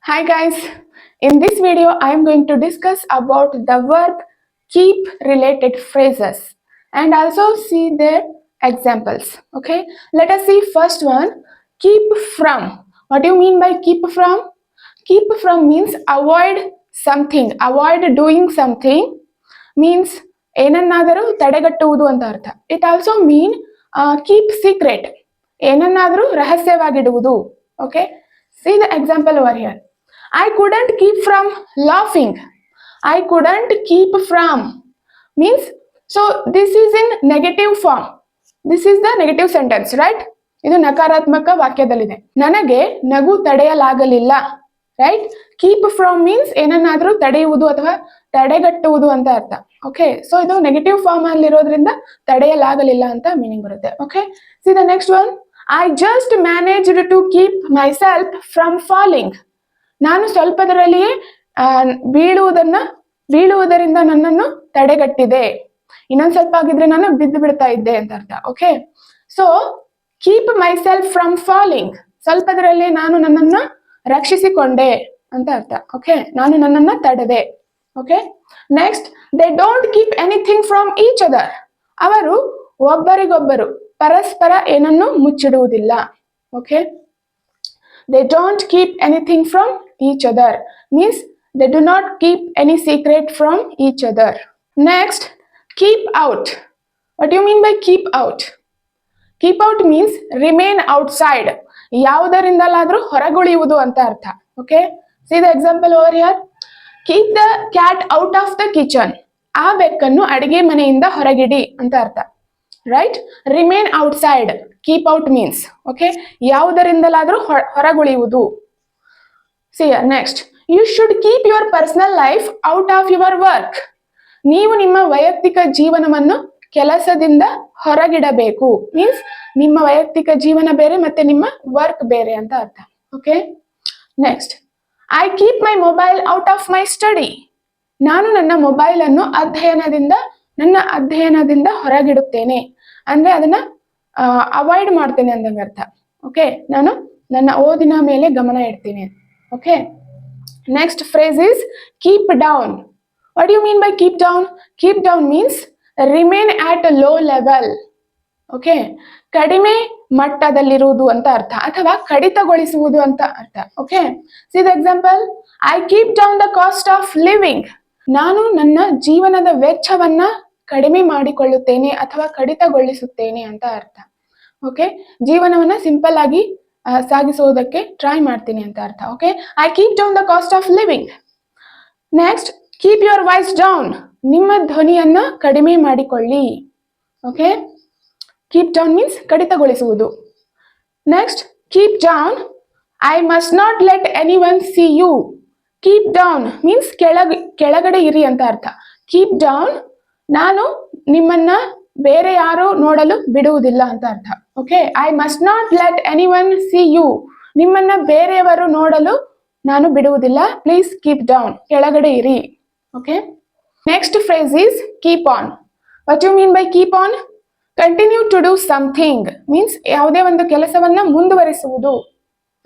Hi guys, in this video I am going to discuss about the verb keep related phrases and also see their examples. Okay, let us see first one, keep from. What do you mean by keep from? Keep from means avoid something, avoid doing something means ಏನನ್ನಾದರೂ ತಡೆಗಟ್ಟುವುದು ಅಂತ ಅರ್ಥ. It also mean keep secret, ಏನನ್ನಾದರೂ ರಹಸ್ಯವಾಗಿಡುವುದು. Okay, see the example over here. I couldn't keep from laughing. I couldn't keep from means, so this is in negative form. This is the negative sentence, right? ಇದು ನಕಾರಾತ್ಮಕ ವಾಕ್ಯದಲ್ಲಿದೆ. ನನಗೆ ನಗು ತಡೆಯಲಾಗಲಿಲ್ಲ, right? Keep from means ಏನನ್ನಾದ್ರೂ ತಡೆಯುವುದು ಅಥವಾ ತಡೆಗಟ್ಟುವುದು ಅಂತ ಅರ್ಥ. ಓಕೆ, ಸೊ ಇದು ನೆಗೆಟಿವ್ ಫಾರ್ಮ್ ಅಲ್ಲಿ ಇರೋದ್ರಿಂದ ತಡೆಯಲಾಗಲಿಲ್ಲ ಅಂತ ಮೀನಿಂಗ್ ಬರುತ್ತೆ. Okay, see the next one. I just managed to keep myself from falling. ನಾನು ಸ್ವಲ್ಪದರಲ್ಲಿಯೇ ಬೀಳುವುದರಿಂದ ನನ್ನನ್ನು ತಡೆಗಟ್ಟಿದೆ. ಇನ್ನೊಂದು ಸ್ವಲ್ಪ ಆಗಿದ್ರೆ ನಾನು ಬಿದ್ದು ಬಿಡ್ತಾ ಇದ್ದೆ ಅಂತ ಅರ್ಥ. Okay, so keep myself from falling, ಸ್ವಲ್ಪದರಲ್ಲಿ ನಾನು ನನ್ನನ್ನ ರಕ್ಷಿಸಿಕೊಂಡೆ ಅಂತ ಅರ್ಥ. ಓಕೆ, ನಾನು ನನ್ನನ್ನ ತಡೆದೆ. Okay, next, they don't keep anything from each other. ಅವರು ಒಬ್ಬರಿಗೊಬ್ಬರು ಪರಸ್ಪರ ಏನನ್ನು ಮುಚ್ಚಿಡುವುದಿಲ್ಲ. Okay, they don't keep anything from each other means they do not keep any secret from each other. Next, keep out. What do you mean by keep out? Keep out means remain outside, ಯಾವುದರಿಂದಲಾದರೂ ಹೊರಗುಳಿಯುವುದು ಅಂತ ಅರ್ಥ. Okay, see the example over here. Keep the cat out of the kitchen. ಆ ಬೆಕ್ಕನ್ನು ಅಡಿಗೆ ಮನೆಯಿಂದ ಹೊರಗಿಡಿ ಅಂತ ಅರ್ಥ. Right, remain outside, keep out means okay, ಯಾವುದರಿಂದಲಾದರೂ ಹೊರಗುಳಿಯುವುದು. See next, you should keep your personal life out of your work. ನೀವು ನಿಮ್ಮ ವೈಯಕ್ತಿಕ ಜೀವನವನ್ನು ಕೆಲಸದಿಂದ ಹೊರಗಿಡಬೇಕು ಮೀನ್ಸ್ ನಿಮ್ಮ ವೈಯಕ್ತಿಕ ಜೀವನ ಬೇರೆ ಮತ್ತೆ ನಿಮ್ಮ ವರ್ಕ್ ಬೇರೆ ಅಂತ ಅರ್ಥ. Okay, next, I keep my mobile out of my study. ನಾನು ನನ್ನ ಮೊಬೈಲ್ ಅನ್ನು ನನ್ನ ಅಧ್ಯಯನದಿಂದ ಹೊರಗಿಡುತ್ತೇನೆ, ಅಂದ್ರೆ ಅದನ್ನ ಅವಾಯ್ಡ್ ಮಾಡ್ತೇನೆ ಅಂದಂಗೆ ಅರ್ಥ. ಓಕೆ, ನಾನು ನನ್ನ ಓದಿನ ಮೇಲೆ ಗಮನ ಇಡ್ತೀನಿ. Okay, next phrase is keep down. What you mean by keep down? Keep down means remain at a low level. Okay, ಕಡಿಮೆ ಮಟ್ಟದಲ್ಲಿರುವುದು ಅಂತ ಅರ್ಥ ಅಥವಾ ಕಡಿತಗೊಳಿಸುವುದು ಅಂತ ಅರ್ಥ. Okay, see the example. I keep down the cost of living. ನಾನು ನನ್ನ ಜೀವನದ ವೆಚ್ಚವನ್ನ ಕಡಿಮೆ ಮಾಡಿಕೊಳ್ಳುತ್ತೇನೆ ಅಥವಾ ಕಡಿತಗೊಳಿಸುತ್ತೇನೆ ಅಂತ ಅರ್ಥ. ಓಕೆ, ಜೀವನವನ್ನ ಸಿಂಪಲ್ ಆಗಿ ಸಾಗಿಸುವುದಕ್ಕೆ ಟ್ರೈ ಮಾಡ್ತೀನಿ ಅಂತ ಅರ್ಥ. Okay, I keep down the cost of living. Next, keep your voice down. ನಿಮ್ಮ ಧ್ವನಿಯನ್ನ ಕಡಿಮೆ ಮಾಡಿಕೊಳ್ಳಿ. ಓಕೆ, ಕೀಪ್ ಡೌನ್ ಮೀನ್ಸ್ ಕಡಿತಗೊಳಿಸುವುದು. Next, keep down. I must not let anyone see you. Keep down means ಕೆಳಗಡೆ ಇರಿ ಅಂತ ಅರ್ಥ. Keep down, ನಾನು ನಿಮ್ಮನ್ನ ಬೇರೆ ಯಾರು ನೋಡಲು ಬಿಡುವುದಿಲ್ಲ ಅಂತ ಅರ್ಥ. Okay, I must not let anyone see you. ನಿಮ್ಮನ್ನ ಬೇರೆಯವರು ನೋಡಲು ನಾನು ಬಿಡುವುದಿಲ್ಲ. ಪ್ಲೀಸ್ ಕೀಪ್ ಡೌನ್, ಕೆಳಗಡೆ ಇರಿ. Okay, next phrase is keep on. What you mean by keep on? Continue to do something means ಯಾವುದೇ ಒಂದು ಕೆಲಸವನ್ನ ಮುಂದುವರಿಸುವುದು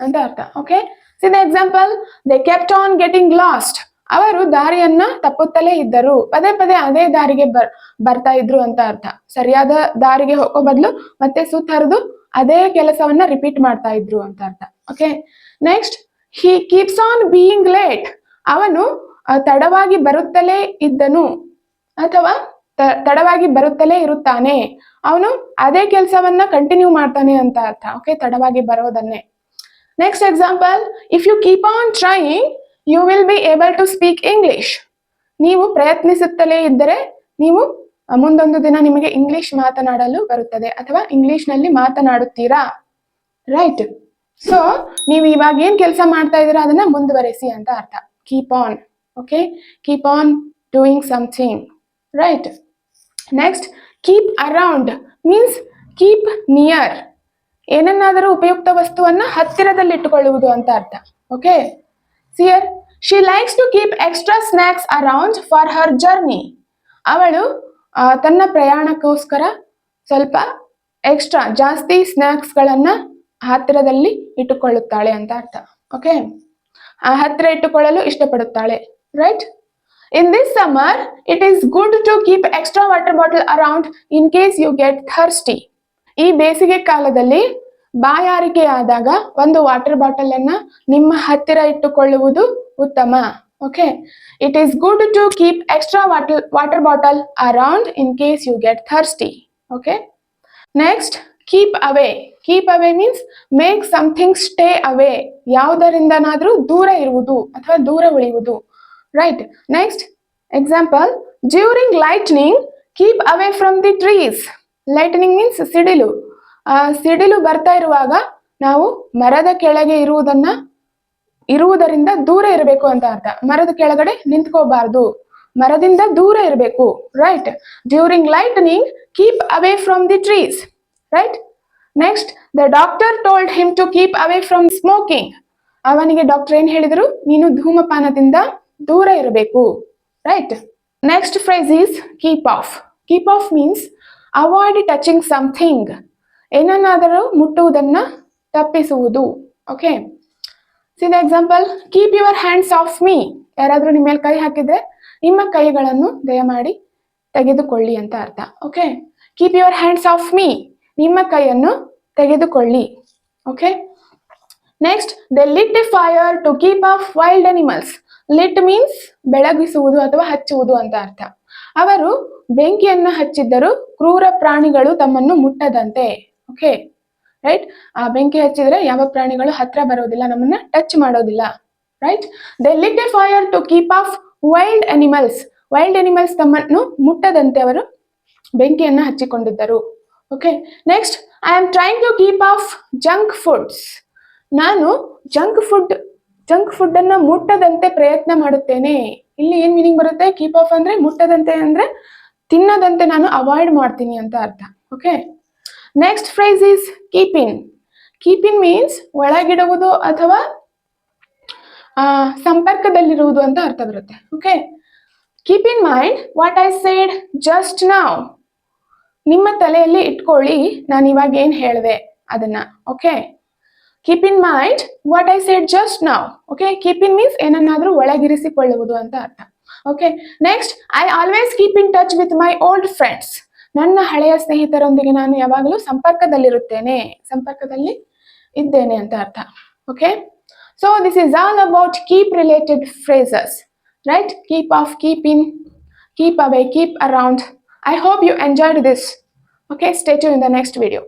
ಅಂತ ಅರ್ಥ. Okay, see the example. They kept on getting lost. ಅವರು ದಾರಿಯನ್ನ ತಪ್ಪುತ್ತಲೇ ಇದ್ದರು, ಪದೇ ಪದೇ ಅದೇ ದಾರಿಗೆ ಬರ್ತಾ ಇದ್ರು ಅಂತ ಅರ್ಥ. ಸರಿಯಾದ ದಾರಿಗೆ ಹೋಗೋ ಬದಲು ಮತ್ತೆ ಸುತ್ತರಿದು ಅದೇ ಕೆಲಸವನ್ನ ರಿಪೀಟ್ ಮಾಡ್ತಾ ಇದ್ರು ಅಂತ ಅರ್ಥ. Okay, next, he keeps on being late. ಅವನು ತಡವಾಗಿ ಬರುತ್ತಲೇ ಇದ್ದನು ಅಥವಾ ತಡವಾಗಿ ಬರುತ್ತಲೇ ಇರುತ್ತಾನೆ. ಅವನು ಅದೇ ಕೆಲಸವನ್ನ ಕಂಟಿನ್ಯೂ ಮಾಡ್ತಾನೆ ಅಂತ ಅರ್ಥ. ಓಕೆ, ತಡವಾಗಿ ಬರೋದನ್ನೇ. Next example. If you keep on trying you will be able to speak English. ನೀವು ಪ್ರಯತ್ನಿಸುತ್ತಲೇ ಇದ್ದರೆ ನೀವು ಮುಂದೊಂದು ದಿನ ನಿಮಗೆ ಇಂಗ್ಲಿಷ್ ಮಾತನಾಡಲು ಬರುತ್ತದೆ ಅಥವಾ ಇಂಗ್ಲಿಷ್ ನಲ್ಲಿ ಮಾತನಾಡುತ್ತೀರಾ. ರೈಟ್, ಸೊ ನೀವು ಇವಾಗ ಏನ್ ಕೆಲಸ ಮಾಡ್ತಾ ಇದ್ದೀರಾ ಅದನ್ನ ಮುಂದುವರೆಸಿ ಅಂತ ಅರ್ಥ. Keep on. Okay, keep on doing something. Right, next, keep around means keep near. ಏನನ್ನಾದರೂ ಉಪಯುಕ್ತ ವಸ್ತುವನ್ನ ಹತ್ತಿರದಲ್ಲಿ ಇಟ್ಟುಕೊಳ್ಳುವುದು ಅಂತ ಅರ್ಥ. ಓಕೆ, ಸಿಯರ್. She likes to keep extra snacks around for her journey. ಅವಳು ತನ್ನ ಪ್ರಯಾಣಕ್ಕೋಸ್ಕರ ಸ್ವಲ್ಪ ಜಾಸ್ತಿ ಸ್ನಾಕ್ಸ್ ಗಳನ್ನ ಹತ್ತಿರದಲ್ಲಿ ಇಟ್ಟುಕೊಳ್ಳುತ್ತಾಳೆ ಅಂತ ಅರ್ಥ. ಓಕೆ, ಹತ್ತಿರ ಇಟ್ಟುಕೊಳ್ಳಲು ಇಷ್ಟಪಡುತ್ತಾಳೆ. Right? In this summer, it is good to keep extra water bottle around in case you get thirsty. ಈ ಬೇಸಿಗೆ ಕಾಲದಲ್ಲಿ ಬಾಯಾರಿಕೆಯಾದಾಗ ಒಂದು ವಾಟರ್ ಬಾಟಲ್ ಅನ್ನ ನಿಮ್ಮ ಹತ್ತಿರ ಇಟ್ಟುಕೊಳ್ಳುವುದು ಉತ್ತಮ. Okay, it is good to keep extra water bottle around in case you get thirsty. Okay, next keep away. Keep away means make something stay away, ಯಾವುದರಿಂದನಾದ್ರೂ ದೂರ ಇರುವುದು ಅಥವಾ ದೂರ ಉಳಿಯುವುದು. Right? Next example, during lightning keep away from the trees. Lightning means ಸಿಡಿಲು. ಸಿಡಿಲು ಬರ್ತಾ ಇರುವಾಗ ನಾವು ಮರದ ಕೆಳಗೆ ಇರುವುದರಿಂದ ದೂರ ಇರಬೇಕು ಅಂತ ಅರ್ಥ. ಮರದ ಕೆಳಗಡೆ ನಿಂತ್ಕೋಬಾರ್ದು, ಮರದಿಂದ ದೂರ ಇರಬೇಕು. Right? During lightning keep away from the trees. Right? Next, the doctor told him to keep away from smoking. ಅವನಿಗೆ ಡಾಕ್ಟರ್ ಏನ್ ಹೇಳಿದ್ರು? ನೀನು ಧೂಮಪಾನದಿಂದ ದೂರ ಇರಬೇಕು. Right? Next phrase is keep off. Keep off means avoid touching something. ಏನನ್ನಾದರೂ ಮುಟ್ಟುವುದನ್ನ ತಪ್ಪಿಸುವುದು. Okay, see the example, keep your hands off me. ಯಾರಾದ್ರೂ ನಿಮ್ಮ ಮೇಲೆ ಕೈ ಹಾಕಿದ್ರೆ ನಿಮ್ಮ ಕೈಗಳನ್ನು ದಯಮಾಡಿ ತೆಗೆದುಕೊಳ್ಳಿ ಅಂತ ಅರ್ಥ. Okay, keep your hands off me, ನಿಮ್ಮ ಕೈಯನ್ನು ತೆಗೆದುಕೊಳ್ಳಿ. Okay, next, they lit a fire to keep off wild animals. Lit means ಬೆಳಗಿಸುವುದು ಅಥವಾ ಹಚ್ಚುವುದು ಅಂತ ಅರ್ಥ. ಅವರು ಬೆಂಕಿಯನ್ನ ಹಚ್ಚಿದ್ದರು ಕ್ರೂರ ಪ್ರಾಣಿಗಳು ತಮ್ಮನ್ನು ಮುಟ್ಟದಂತೆ. Okay, right? ಆ ಬೆಂಕಿ ಹಚ್ಚಿದ್ರೆ ಯಾವ ಪ್ರಾಣಿಗಳು ಹತ್ರ ಬರೋದಿಲ್ಲ, ನಮ್ಮನ್ನ ಟಚ್ ಮಾಡೋದಿಲ್ಲ. Right? They lit a fire to keep off wild animals. Wild animals ತಮ್ಮನ್ನು ಮುಟ್ಟದಂತೆ ಅವರು ಬೆಂಕಿಯನ್ನ ಹಚ್ಚಿಕೊಂಡಿದ್ದರು. Okay, next, I am trying to keep off junk foods. ನಾನು ಜಂಕ್ ಫುಡ್ ಅನ್ನ ಮುಟ್ಟದಂತೆ ಪ್ರಯತ್ನ ಮಾಡುತ್ತೇನೆ. ಇಲ್ಲಿ ಏನ್ ಮೀನಿಂಗ್ ಬರುತ್ತೆ? ಕೀಪ್ ಆಫ್ ಅಂದ್ರೆ ಮುಟ್ಟದಂತೆ ಅಂದ್ರೆ ತಿನ್ನದಂತೆ ನಾನು ಅವಾಯ್ಡ್ ಮಾಡ್ತೀನಿ ಅಂತ ಅರ್ಥ. Okay, next phrase is keep in. Keep in means ಒಳಗಿಡುವುದು ಅಥವಾ ಸಂಪರ್ಕದಲ್ಲಿರುವುದು ಅಂತ ಅರ್ಥ ಬರುತ್ತೆ. Okay, keep in mind what I said just now. ನಿಮ್ಮ ತಲೆಯಲ್ಲಿ ಇಟ್ಕೊಳ್ಳಿ ನಾನು ಇವಾಗ ಏನ್ ಹೇಳಿದೆ ಅದನ್ನ. Okay, keep in mind what I said just now. Okay, keep in means ಏನನ್ನಾದ್ರೂ ಒಳಗಿರಿಸಿಕೊಳ್ಳುವುದು ಅಂತ ಅರ್ಥ. Okay, next, I always keep in touch with my old friends. ನನ್ನ ಹಳೆಯ ಸ್ನೇಹಿತರೊಂದಿಗೆ ನಾನು ಯಾವಾಗಲೂ ಸಂಪರ್ಕದಲ್ಲಿ ಇದ್ದೇನೆ ಅಂತ ಅರ್ಥ. Okay, so this is all about keep related phrases. Right? Keep off, keep in, keep away, keep around. I hope you enjoyed this. Okay, stay tuned in the next video.